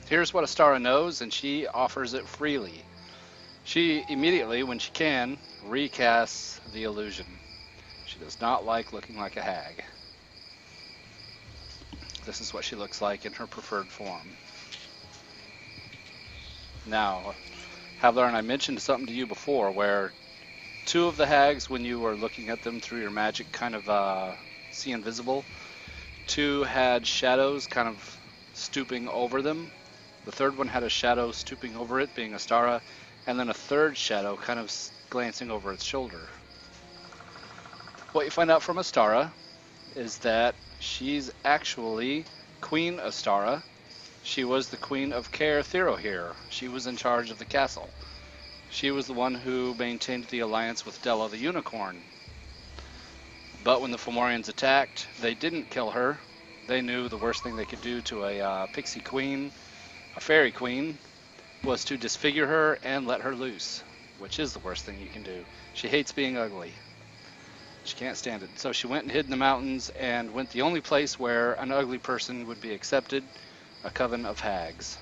Here's what Astara knows, and she offers it freely. She immediately, when she can, recasts the illusion. She does not like looking like a hag. This is what she looks like in her preferred form. Now, Havlarn, I mentioned something to you before where two of the hags, when you were looking at them through your magic, kind of see invisible. Two had shadows kind of stooping over them. The third one had a shadow stooping over it, being Astara, and then a third shadow kind of glancing over its shoulder. What you find out from Astara is that she's actually Queen Astara. She was the Queen of Caer Therohir. She was in charge of the castle. She was the one who maintained the alliance with Della the Unicorn. But when the Fomorians attacked, they didn't kill her. They knew the worst thing they could do to a pixie queen, a fairy queen, was to disfigure her and let her loose, which is the worst thing you can do. She hates being ugly. She can't stand it. So she went and hid in the mountains and went the only place where an ugly person would be accepted, a coven of hags.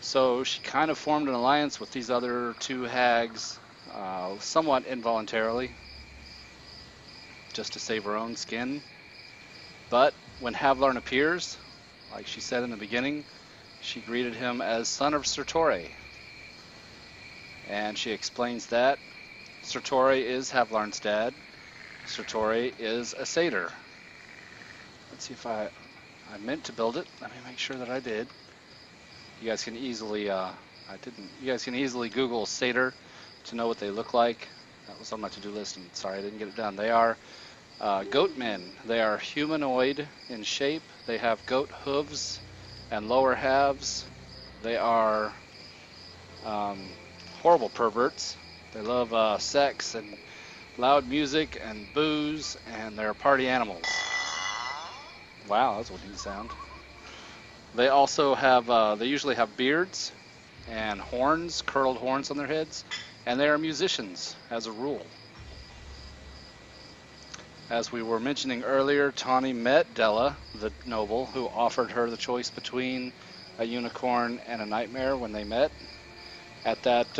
So she kind of formed an alliance with these other two hags, somewhat involuntarily, just to save her own skin. But when Havlarn appears, like she said in the beginning, she greeted him as son of Sertori. And she explains that Sertori is Havlarn's dad. Sertori is a satyr. Let's see if I meant to build it. Let me make sure that I did. You guys can easily, I didn't. You guys can easily Google satyr to know what they look like. That was on my to-do list, and sorry I didn't get it done. They are goat men. They are humanoid in shape. They have goat hooves and lower halves. They are horrible perverts. They love sex and loud music and booze, and they're party animals. Wow, that's a neat sound. They also have, they usually have beards and horns, curled horns on their heads, and they are musicians as a rule. As we were mentioning earlier, Tawny met Della, the noble, who offered her the choice between a unicorn and a nightmare when they met. At that,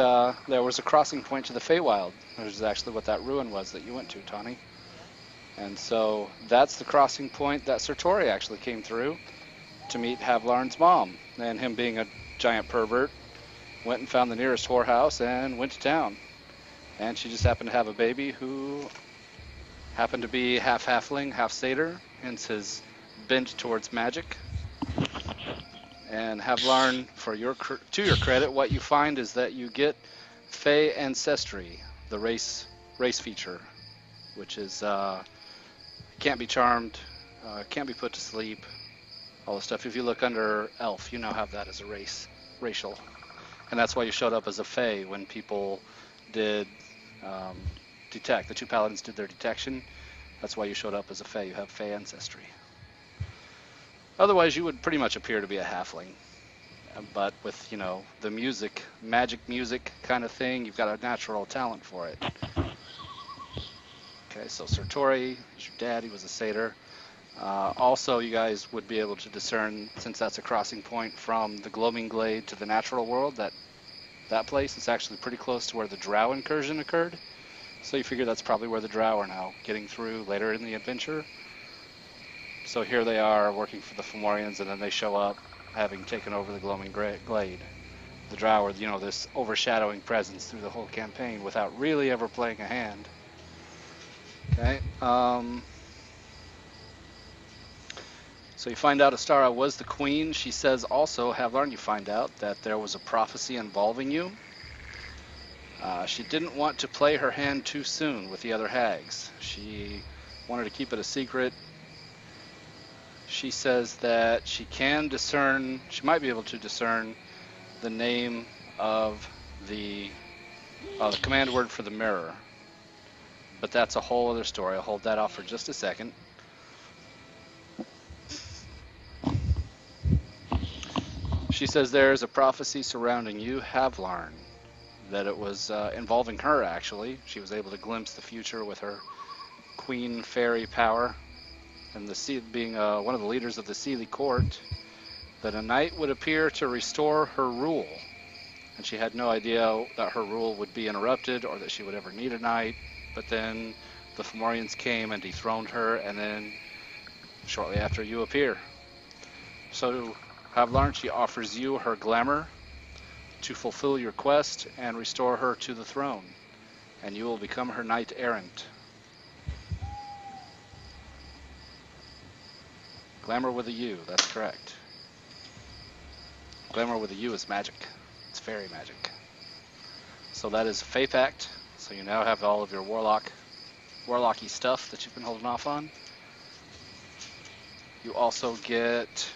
there was a crossing point to the Feywild, which is actually what that ruin was that you went to, Tawny. And so that's the crossing point that Sertori actually came through to meet Havlarn's mom. And him being a giant pervert, went and found the nearest whorehouse and went to town. And she just happened to have a baby who happened to be half halfling, half satyr, hence his bent towards magic. And Havlarn, to your credit, what you find is that you get Fey ancestry, the race feature, which is can't be charmed, can't be put to sleep, all the stuff. If you look under elf, you now have that as a racial, and that's why you showed up as a Fey when people did detect. The two paladins did their detection. That's why you showed up as a Fey. You have Fey ancestry. Otherwise, you would pretty much appear to be a halfling. But with, the magic music kind of thing, you've got a natural talent for it. Okay, so Sertori is your dad. He was a satyr. Also, you guys would be able to discern, since that's a crossing point from the Gloaming Glade to the natural world, that place is actually pretty close to where the Drow incursion occurred. So you figure that's probably where the Drow are now, getting through later in the adventure. So here they are working for the Fomorians, and then they show up having taken over the Gloaming Glade. The Drow are, this overshadowing presence through the whole campaign without really ever playing a hand. Okay. So you find out Astara was the queen. She says also, Havlarn, you find out that there was a prophecy involving you. She didn't want to play her hand too soon with the other hags. She wanted to keep it a secret. She says that she might be able to discern the name of the command word for the mirror. But that's a whole other story. I'll hold that off for just a second. She says there is a prophecy surrounding you, Havlarn, that it was involving her, actually. She was able to glimpse the future with her queen fairy power. And being one of the leaders of the Sealy court, that a knight would appear to restore her rule. And she had no idea that her rule would be interrupted or that she would ever need a knight. But then the Fomorians came and dethroned her, and then shortly after you appear. So Havlarn, she offers you her glamour to fulfill your quest and restore her to the throne. And you will become her knight errant. Glamour with a U, that's correct. Glamour with a U is magic. It's fairy magic. So that is a Fae Pact. So you now have all of your warlocky stuff that you've been holding off on. You also get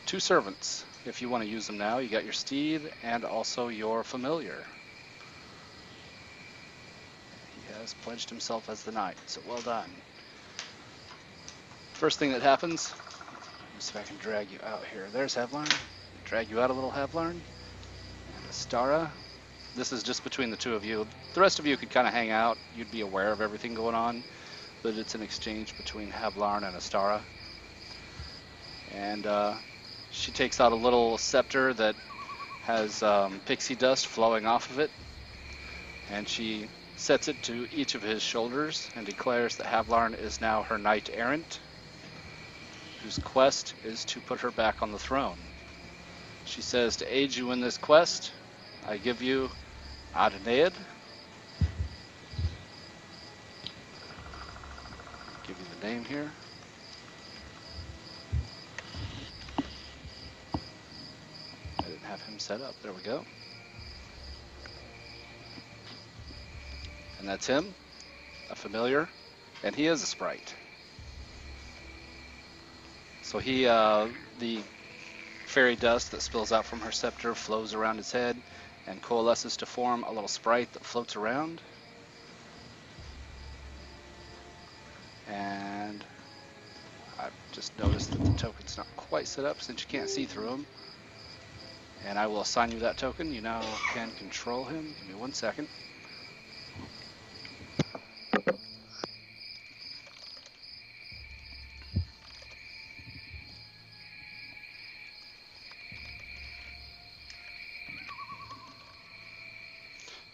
2 servants if you want to use them now. You got your steed and also your familiar. He has pledged himself as the knight, so well done. First thing that happens, let me see if I can drag you out here. There's Havlarn. Drag you out a little, Havlarn. And Astara. This is just between the two of you. The rest of you could kind of hang out. You'd be aware of everything going on, but it's an exchange between Havlarn and Astara. And she takes out a little scepter that has pixie dust flowing off of it, and she sets it to each of his shoulders and declares that Havlarn is now her knight errant, whose quest is to put her back on the throne. She says, to aid you in this quest, I give you Adnead. Give you the name here. I didn't have him set up. There we go. And that's him, a familiar, and he is a sprite. So he, the fairy dust that spills out from her scepter flows around his head and coalesces to form a little sprite that floats around. And I've just noticed that the token's not quite set up since you can't see through him. And I will assign you that token. You now can control him. Give me 1 second.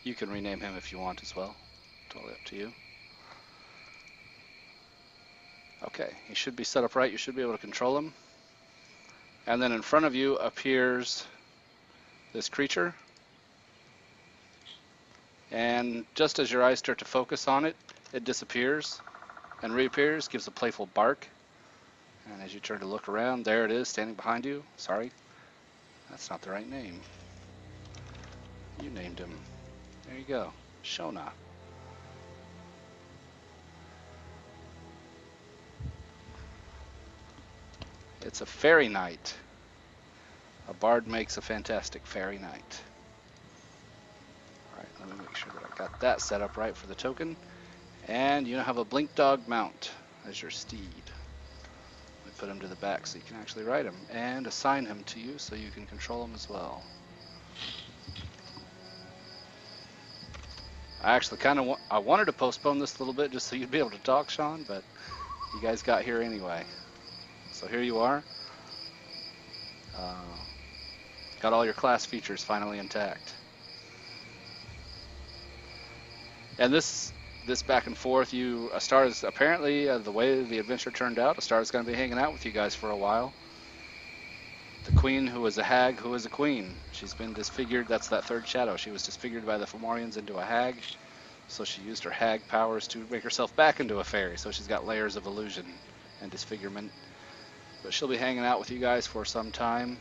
You can rename him if you want as well. Totally up to you. Okay, he should be set up right. You should be able to control him. And then in front of you appears this creature. And just as your eyes start to focus on it, it disappears and reappears, gives a playful bark. And as you turn to look around, there it is standing behind you. Sorry, that's not the right name. You named him. There you go, Shona. It's a fairy knight. A bard makes a fantastic fairy knight. Alright, let me make sure that I got that set up right for the token. And you now have a blink dog mount as your steed. Let me put him to the back so you can actually ride him, and assign him to you so you can control him as well. I actually kind of I wanted to postpone this a little bit just so you'd be able to talk, Sean, but you guys got here anyway. So here you are. Got all your class features finally intact. And this back and forth, Astara's apparently, the way the adventure turned out, Astara's going to be hanging out with you guys for a while. The queen, who was a hag, who is a queen. She's been disfigured. That's that third shadow. She was disfigured by the Fomorians into a hag. So she used her hag powers to make herself back into a fairy. So she's got layers of illusion and disfigurement. But she'll be hanging out with you guys for some time.